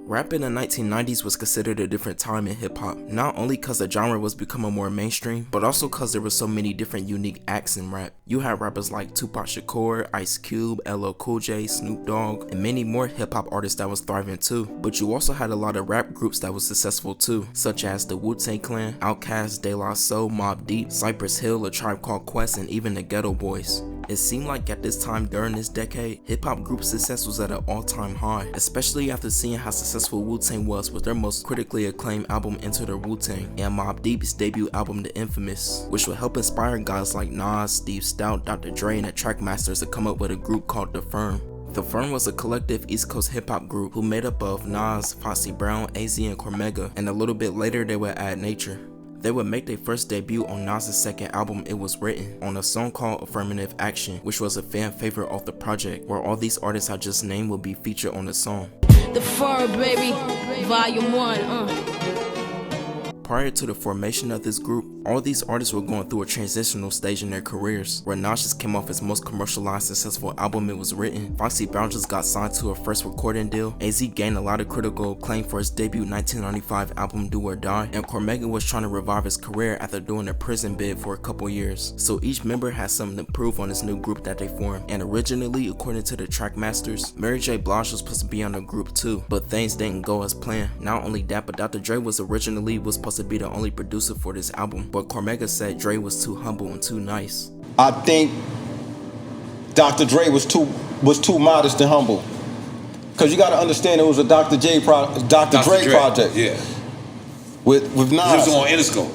Rap in the 1990s was considered a different time in hip-hop, not only cause the genre was becoming more mainstream, but also cause there were so many different unique acts in rap. You had rappers like Tupac Shakur, Ice Cube, LL Cool J, Snoop Dogg, and many more hip-hop artists that was thriving too. But you also had a lot of rap groups that was successful too, such as the Wu-Tang Clan, Outkast, De La Soul, Mobb Deep, Cypress Hill, A Tribe Called Quest, and even the Ghetto Boys. It seemed like at this time during this decade, hip-hop group success was at an all-time high, especially after seeing how successful Wu-Tang was with their most critically acclaimed album Enter the Wu-Tang, and Mobb Deep's debut album The Infamous, which would help inspire guys like Nas, Steve Stout, Dr. Dre, and the Trackmasters to come up with a group called The Firm. The Firm was a collective East Coast hip-hop group who made up of Nas, Foxy Brown, AZ, and Cormega, and a little bit later they would add Nature. They would make their first debut on Nas' second album It Was Written, on a song called Affirmative Action, which was a fan favorite off the project, where all these artists I just named will be featured on the song. The Firm, baby, Volume 1, Prior to the formation of this group, all these artists were going through a transitional stage in their careers, where Nas just came off his most commercialized successful album It Was Written, Foxy Brown just got signed to her first recording deal, AZ gained a lot of critical acclaim for his debut 1995 album Do or Die, and Cormega was trying to revive his career after doing a prison bid for a couple years, so each member had something to prove on this new group that they formed. And originally, according to the Trackmasters, Mary J. Blige was supposed to be on the group too, but things didn't go as planned. Not only that, but Dr. Dre was supposed to be the only producer for this album, but Cormega said Dre was too humble and too nice. I think Dr. Dre was too modest and humble, because you got to understand it was a Dr. Dre project. Yeah. With Nas. He was on Interscope.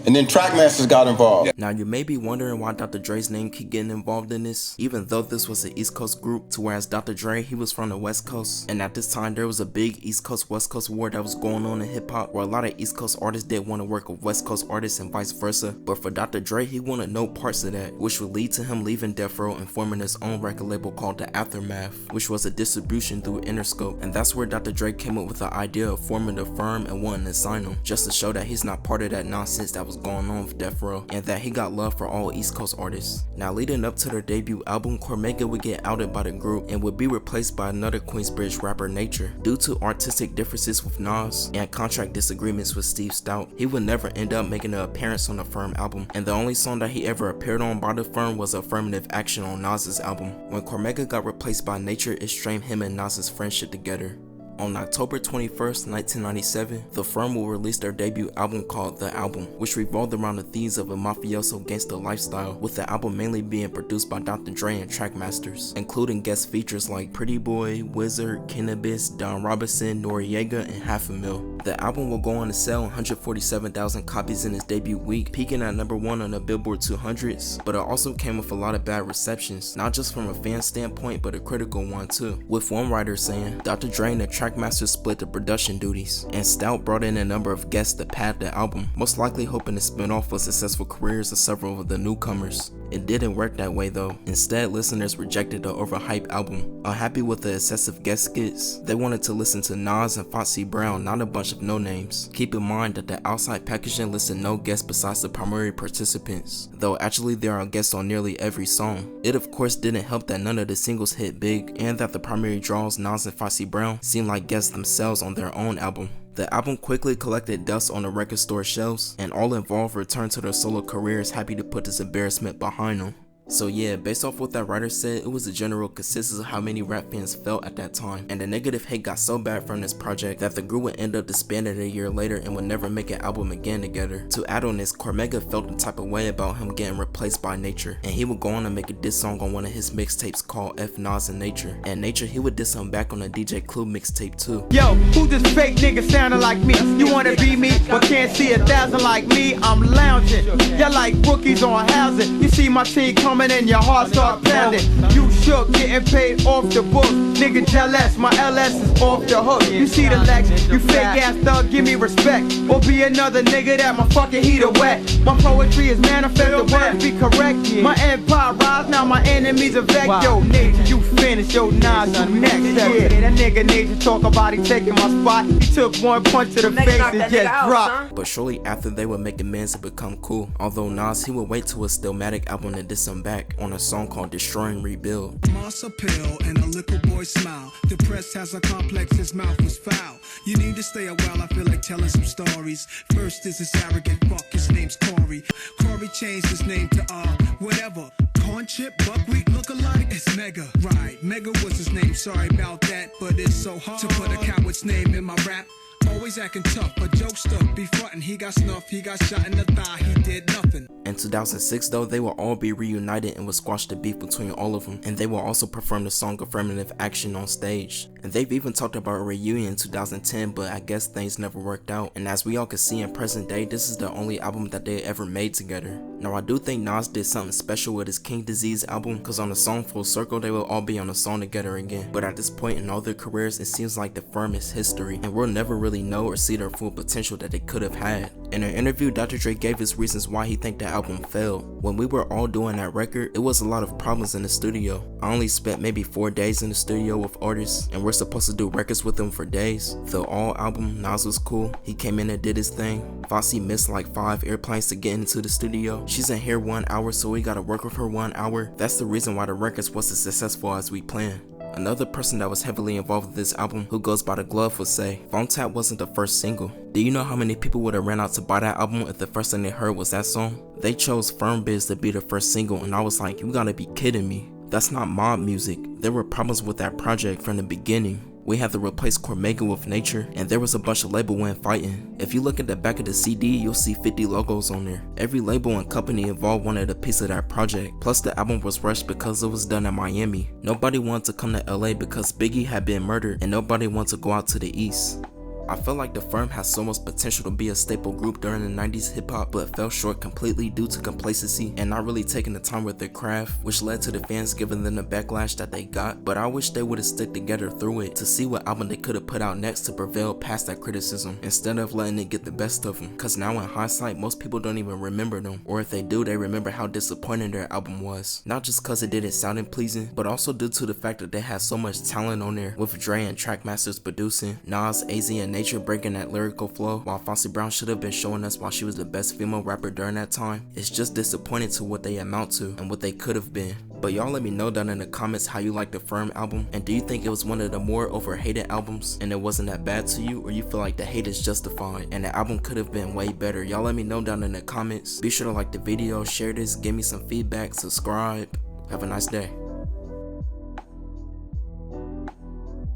And then Trackmasters got involved. Now you may be wondering why Dr. Dre's name keep getting involved in this, even though this was an East Coast group, to whereas Dr. Dre, he was from the West Coast, and at this time there was a big East Coast West Coast war that was going on in hip hop, where a lot of East Coast artists did want to work with West Coast artists and vice versa, but for Dr. Dre, he wanted no parts of that, which would lead to him leaving Death Row and forming his own record label called The Aftermath, which was a distribution through Interscope, and that's where Dr. Dre came up with the idea of forming The Firm and wanting to sign him, just to show that he's not part of that nonsense that was going on with Death Row, and that he got love for all East Coast artists. Now leading up to their debut album, Cormega would get outed by the group and would be replaced by another Queensbridge rapper, Nature. Due to artistic differences with Nas and contract disagreements with Steve Stout, he would never end up making an appearance on the Firm album, and the only song that he ever appeared on by the Firm was Affirmative Action on Nas's album. When Cormega got replaced by Nature, it strained him and Nas's friendship together. On October 21st, 1997, The Firm will release their debut album called The Album, which revolved around the themes of a mafioso gangster lifestyle, with the album mainly being produced by Dr. Dre and Trackmasters, including guest features like Pretty Boy, Wizard, Cannabis, Don Robinson, Noriega, and Half a Mil. The album will go on to sell 147,000 copies in its debut week, peaking at #1 on the Billboard 200s, but it also came with a lot of bad receptions, not just from a fan standpoint, but a critical one too, with one writer saying Dr. Dre and the Trackmasters split the production duties, and Stout brought in a number of guests to pad the album, most likely hoping to spin off the successful careers of several of the newcomers. It didn't work that way though. Instead, listeners rejected the overhyped album. Unhappy with the excessive guest skits, they wanted to listen to Nas and Foxy Brown, not a bunch of no-names. Keep in mind that the outside packaging listed no guests besides the primary participants, though actually there are guests on nearly every song. It of course didn't help that none of the singles hit big, and that the primary draws, Nas and Foxy Brown, seemed like guests themselves on their own album. The album quickly collected dust on the record store shelves, and all involved returned to their solo careers happy to put this embarrassment behind them. So yeah, based off what that writer said, it was a general consensus of how many rap fans felt at that time, and the negative hate got so bad from this project that the group would end up disbanded a year later and would never make an album again together. To add on this, Cormega felt the type of way about him getting replaced by Nature, and he would go on to make a diss song on one of his mixtapes called F Nas and Nature, and Nature, he would diss him back on a DJ Clue mixtape too. Yo, who this fake nigga sounding like me? You wanna be me, but can't see 1,000 like me? I'm lounging, y'all like rookies on housing. You see my team coming in, your heart start pounding. You shook, getting paid off the book. Nigga jealous, my LS is off the hook. You see the legs, you fake ass thug, give me respect. Or be another nigga that my fucking heater wet. My poetry is manifest, the words be correct. My empire rise, now my enemies are vexed. Yo, Nature, you finished, yo, Nas, you next. Yeah, that nigga Nature talk about he taking my spot. He took one punch to the face and just dropped. But shortly after, they would make amends and become cool. Although Nas, he would wait till his Stillmatic album to diss him back on a song called Destroy and Rebuild. Moss a pill and a little boy smile. Depressed has a complex, his mouth was foul. You need to stay a while, I feel like telling some stories. First is this arrogant fuck, his name's Corey. Corey changed his name to whatever. Corn chip, buckwheat look-alike, it's Mega. Right, Mega was his name, sorry about that, but it's so hard to put a coward's name in my rap. Always acting tough, but jokester be frontin'. He got snuffed, he got shot in the thigh, he did nothing. In 2006 though, they will all be reunited and will squash the beef between all of them, and they will also perform the song Affirmative Action on stage. And they've even talked about a reunion in 2010, but I guess things never worked out. And as we all can see in present day, this is the only album that they ever made together. Now I do think Nas did something special with his King Disease album, cause on the song Full Circle they will all be on a song together again. But at this point in all their careers, it seems like the firm is history, and we'll never really know or see their full potential that they could have had. In an interview, Dr. Dre gave his reasons why he think the album failed. When we were all doing that record, it was a lot of problems in the studio. I only spent maybe 4 days in the studio with artists, and we're supposed to do records with them for days. The All album, Nas was cool. He came in and did his thing. Fosse missed like 5 airplanes to get into the studio. She's in here 1 hour, so we gotta work with her 1 hour. That's the reason why the records wasn't successful as we planned. Another person that was heavily involved with this album, who goes by the glove, would say, Phone Tap wasn't the first single. Do you know how many people would have ran out to buy that album if the first thing they heard was that song? They chose Firm Biz to be the first single, and I was like, you gotta be kidding me. That's not mob music. There were problems with that project from the beginning. We had to replace Cormega with Nature, and there was a bunch of label win fighting. If you look at the back of the CD, you'll see 50 logos on there. Every label and company involved wanted a piece of that project. Plus the album was rushed because it was done in Miami. Nobody wanted to come to LA because Biggie had been murdered, and nobody wanted to go out to the East. I feel like the firm has so much potential to be a staple group during the 90s hip hop, but fell short completely due to complacency and not really taking the time with their craft, which led to the fans giving them the backlash that they got. But I wish they would have stuck together through it to see what album they could have put out next to prevail past that criticism, instead of letting it get the best of them. Cause now in hindsight, most people don't even remember them, or if they do, they remember how disappointing their album was. Not just cause it didn't sound pleasing, but also due to the fact that they had so much talent on there, with Dre and Trackmasters producing, Nas, AZ, and Nature breaking that lyrical flow, while Fosse Brown should have been showing us why she was the best female rapper during that time. It's just disappointing to what they amount to and what they could have been. But y'all let me know down in the comments how you like the Firm album, and do you think it was one of the more overhated albums and it wasn't that bad to you, or you feel like the hate is justified and the album could have been way better? Y'all let me know down in the comments. Be sure to like the video, share this, give me some feedback, subscribe. Have a nice day.